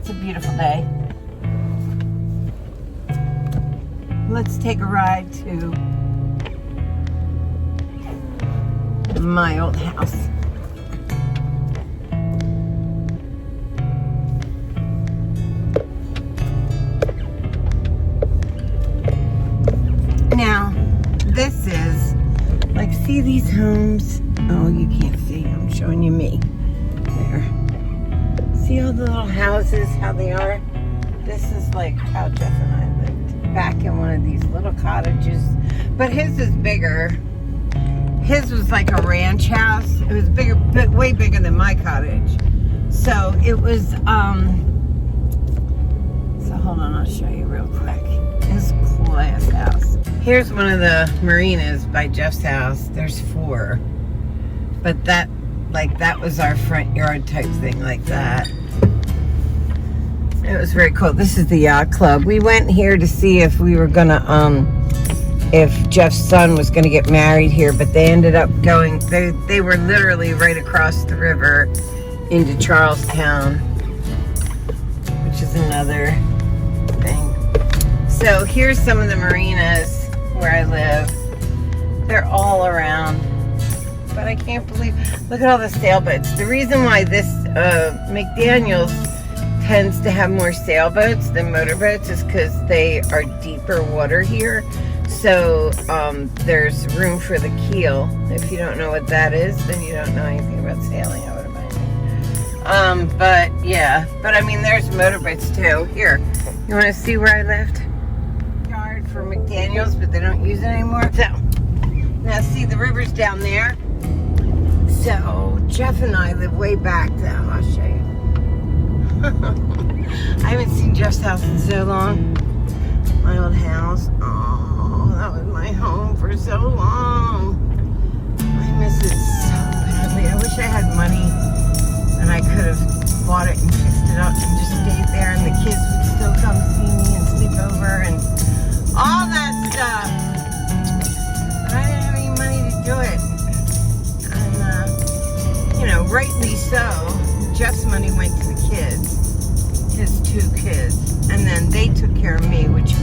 It's a beautiful day. Let's take a ride to my old house. Now, this is, like, see these homes? Oh, you can't see. I'm showing you me. There. See all the little houses, how they are? This is like how Jeff and I lived. Back in one of these little cottages. But his is bigger. His was like a ranch house. It was bigger, way bigger than my cottage. So it was, so hold on, I'll show you real quick. His class house. Here's one of the marinas by Jeff's house. There's 4. But that was our front yard type thing, like that. It was very cool. This is the yacht club. We went here to see if we were gonna, if Jeff's son was gonna get married here, but they ended up going, they were literally right across the river into Charlestown, which is another thing. So here's some of the marinas where I live. They're all around. But I can't believe, look at all the sailboats. The reason why this McDaniels tends to have more sailboats than motorboats is because they are deeper water here. So there's room for the keel. If you don't know what that is, then you don't know anything about sailing, I would imagine. But yeah, but I mean, there's motorboats too. Here, you want to see where I lived? Yard for McDaniels, but they don't use it anymore. So now see, the river's down there. So Jeff and I live way back though. I'll show you. I haven't seen Jeff's house in so long. My old house. Oh, that was my home for so long. I miss it so badly. I wish I had money and I could have bought it and fixed it up and just stayed there, and the kids would still come see me and sleep over and all that stuff. But I didn't have any money to do it. You know, rightly so. Jeff's money went to the kids, his 2 kids, and then they took care of me, which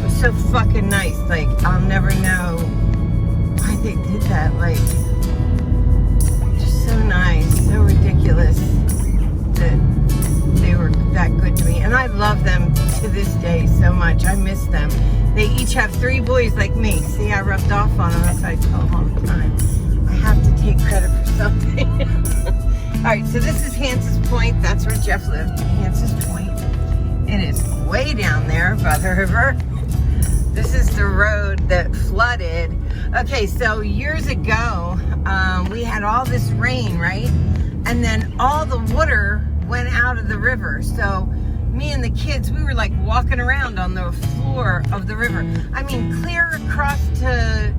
was so fucking nice. Like, I'll never know why they did that. Like, just so nice, so ridiculous that they were that good to me. And I love them to this day so much. I miss them. They each have 3 boys like me. See, I rubbed off on them, as I tell them all the time. I have to take credit for something. Alright, so this is Hanses Point. That's where Jeff lived. Hanses Point. It is way down there by the river. This is the road that flooded. Okay, so years ago, we had all this rain, right? And then all the water went out of the river. So me and the kids, we were like walking around on the floor of the river. I mean, clear across to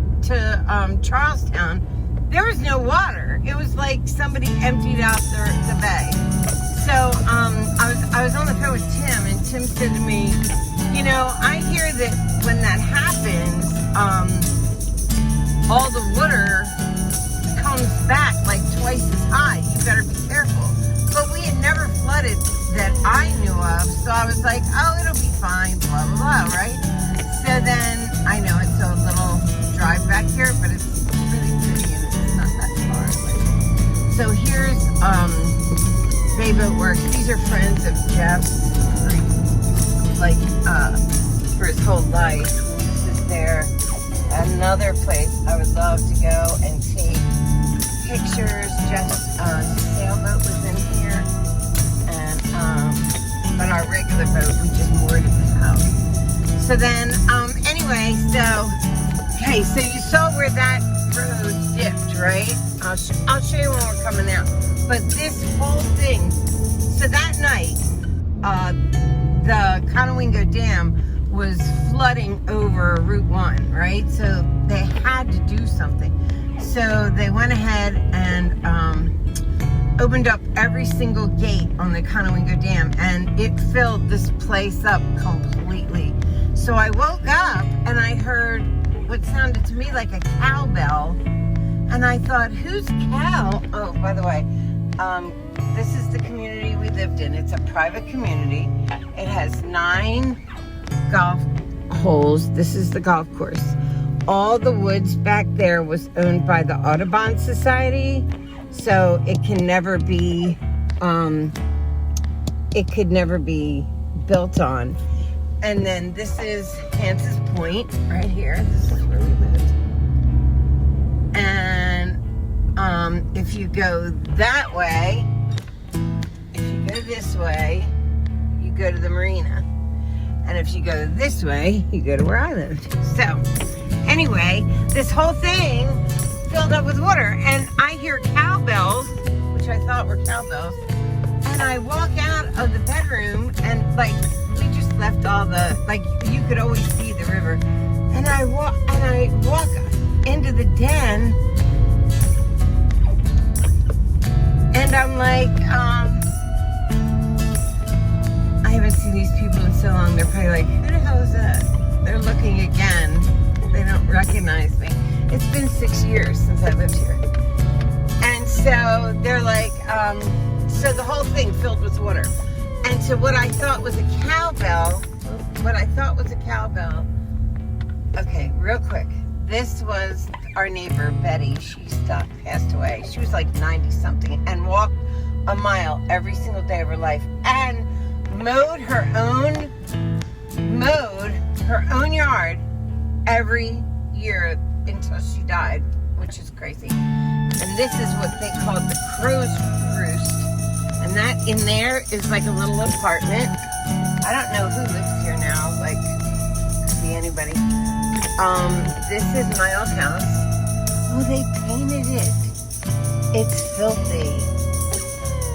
Charlestown. There was no water. It was like somebody emptied out the bay. So I was on the phone with Tim, and Tim said to me, you know, I hear that when that happens, all the water comes back like twice as high. You better be careful. But we had never flooded that I knew of, so I was like, oh, it'll be fine, blah, blah, blah, right? So then, I know it's a little drive back here, but it's really pretty and it's not that far away. So here's Bay Boat Works. These are friends of Jeff's, like, for his whole life. This is there. Another place I would love to go and take pictures. Jeff's sailboat was in here, and but our regular boat we just moored at the house. So then, anyway, okay, so you saw where that road dipped, right? I'll show you when we're coming out. But this whole thing, so that night, the Conowingo Dam was flooding over Route 1, right? So they had to do something. So they went ahead and opened up every single gate on the Conowingo Dam, and it filled this place up completely. So I woke up and I heard what sounded to me like a cowbell, and I thought, whose cow? Oh, by the way, this is the community we lived in. It's a private community. It has 9 golf holes. This is the golf course. All the woods back there was owned by the Audubon Society, so it can never be, it could never be built on. And then this is Hans's Point right here. This is where we lived. And if you go that way, if you go this way, you go to the marina. And if you go this way, you go to where I lived. So, anyway, this whole thing filled up with water. And I hear cowbells, which I thought were cowbells. And I walk out of the bedroom and, like, we just left all the, like, you could always see the river. And I walk into the den. And I'm like, I haven't seen these people in so long. They're probably like, who the hell is that? They're looking again. They don't recognize me. It's been 6 years since I lived here. And so they're like, so the whole thing filled with water. And so what I thought was a cowbell, okay, real quick. This was our neighbor, Betty. She passed away. She was like 90 something and walked a mile every single day of her life and mowed her own yard every year until she died, which is crazy. And this is what they call the crow's roost. And that in there is like a little apartment. I don't know who lives here now, like, could be anybody. This is my old house. Oh, they painted it. It's filthy.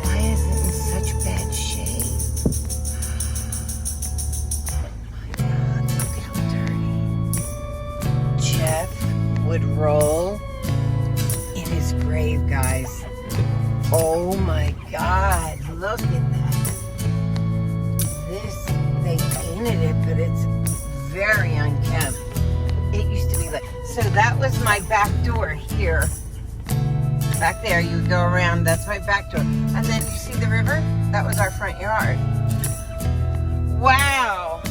Why is it in such bad shape? Oh my God, look how dirty. Jeff would roll in his grave, guys. Oh my God, look at that. They painted it, but it's very unkempt. It used to be like, so that was my back door here. Back there, you would go around, that's my back door. And then you see the river? That was our front yard. Wow.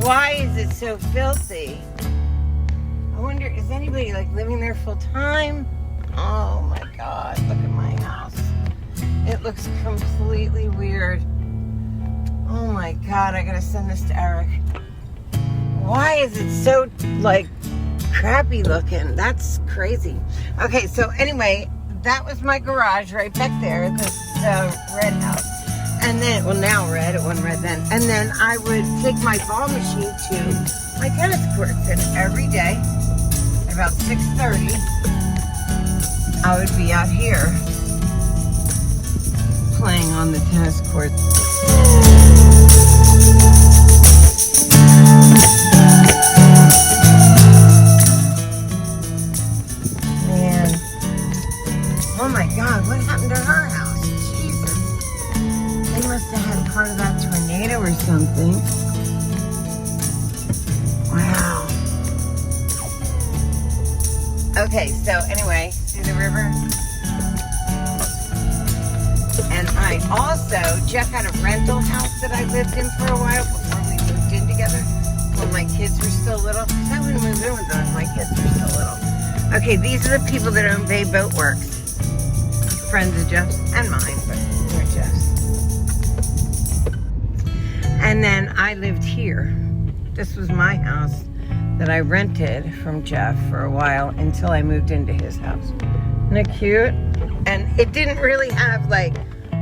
Why is it so filthy? I wonder, is anybody like living there full time? Oh my God, look at my house. It looks completely weird. Oh my God, I gotta send this to Eric. Why is it so, like, crappy looking? That's crazy. Okay, so anyway, that was my garage right back there, this red house. And then, well, now red, it wasn't red then. And then I would take my ball machine to my tennis courts, and every day, at about 6:30, I would be out here playing on the tennis courts. Man. Oh my God, what happened to her house? Jesus. They must have had part of that tornado or something. Wow. Okay, so anyway, see the river? And I also, Jeff had a rental house that I lived in for a while before we moved in together when my kids were still little. Because I wouldn't move in with them when my kids were still little. Okay, these are the people that own Bay Boat Works. Friends of Jeff's and mine, but they're Jeff's. And then I lived here. This was my house that I rented from Jeff for a while until I moved into his house. Isn't it cute? And it didn't really have like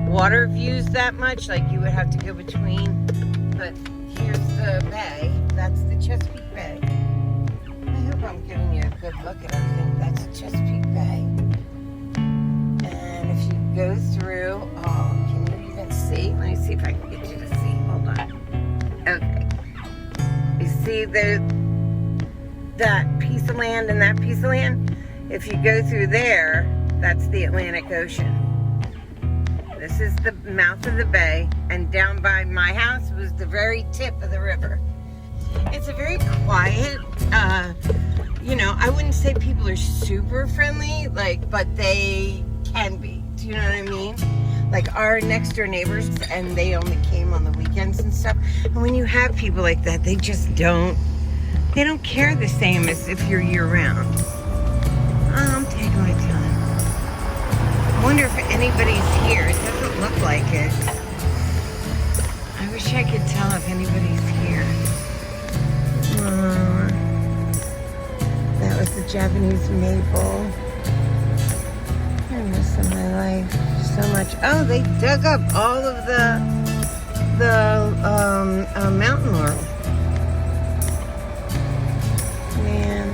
water views that much, like you would have to go between. But here's the bay. That's the Chesapeake Bay. I hope I'm giving you a good look at everything. That's Chesapeake Bay. And if you go through, oh, can you even see? Let me see if I can get you to see. Hold on. Okay. You see that piece of land and that piece of land? If you go through there, that's the Atlantic Ocean. This is the mouth of the bay, and down by my house was the very tip of the river. It's a very quiet, you know, I wouldn't say people are super friendly, like, but they can be. Do you know what I mean? like our next door neighbors, and they only came on the weekends and stuff. And when you have people like that, they just don't care the same as if you're year round. I'm taking my time. I wonder if anybody's here. It doesn't look like it. I wish I could tell if anybody's here. That was the Japanese maple. I'm missing my life so much. Oh, they dug up all of the mountain laurel. Man.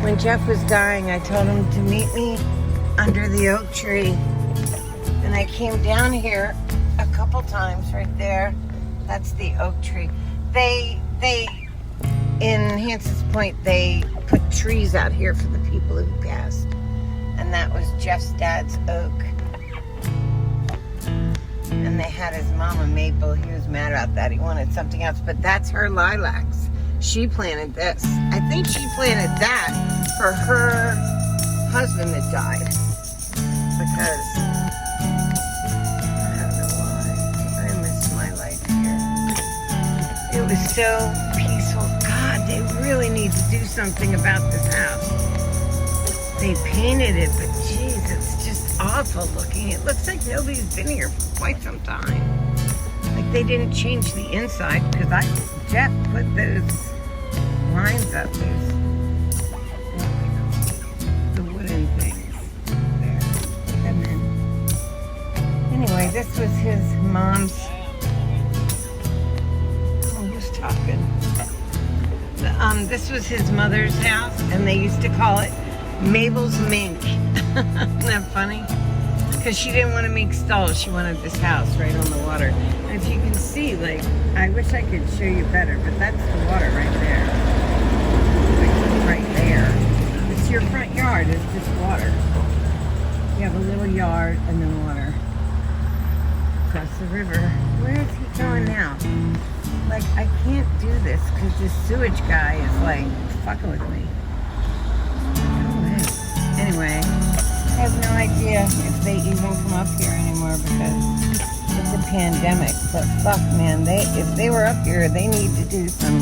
When Jeff was dying, I told him to meet me under the oak tree. And I came down here a couple times right there. That's the oak tree. They in Hanson's Point, they put trees out here for the people who passed. And that was Jeff's dad's oak. And they had his mama maple. He was mad about that. He wanted something else. But that's her lilacs. She planted this. I think she planted that for her husband that died. Because I don't know why. I miss my life here. It was so peaceful. God, they really need to do something about this house. They painted it, but geez, it's just awful looking. It looks like nobody's been here for quite some time. Like they didn't change the inside because Jeff put those lines up, the wooden things there. And then, anyway, this was his mom's. Talking. This was his mother's house, and they used to call it Mabel's Mink. Isn't that funny? Because she didn't want to make stalls. She wanted this house right on the water. And if you can see, like, I wish I could show you better, but that's the water right there. Like, right there. It's your front yard. It's just water. You have a little yard and then water. Across the river. Where is he going now? Like, I can't do this because this sewage guy is like fucking with me. Anyway, I have no idea if they even come up here anymore because it's a pandemic. But fuck, man, if they were up here, they need to do some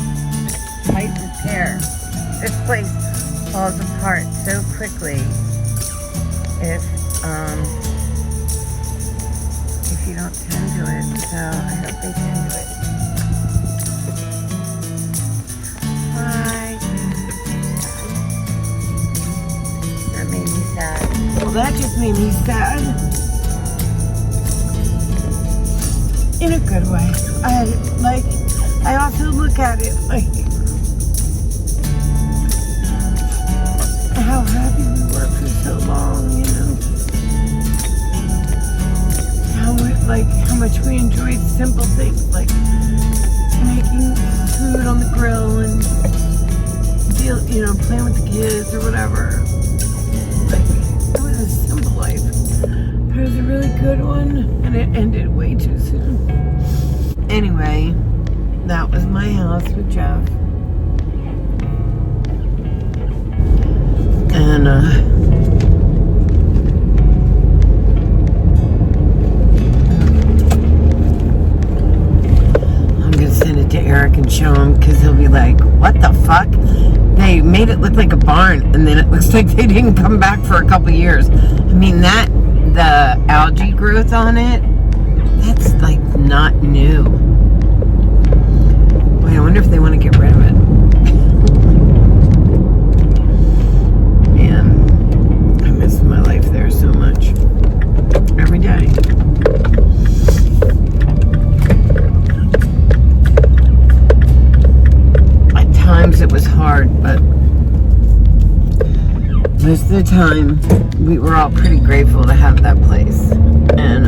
tight repair. This place falls apart so quickly if you don't tend to it. So I hope they tend to it. That made me sad. Well, that just made me sad. In a good way. I also look at it like how happy we were for so long, you know. How much we enjoyed simple things like making food on the grill and playing with the kids or whatever. Like, it was a simple life, but it was a really good one, and it ended way too soon. Anyway, that was my house with Jeff, and send it to Eric and show him because he'll be like, what the fuck? They made it look like a barn and then it looks like they didn't come back for a couple years. I mean, the algae growth on it, that's like not new. Boy, I wonder if they want to get rid of it. Man, I miss my life there so much. Every day. Times it was hard, but most of the time we were all pretty grateful to have that place. And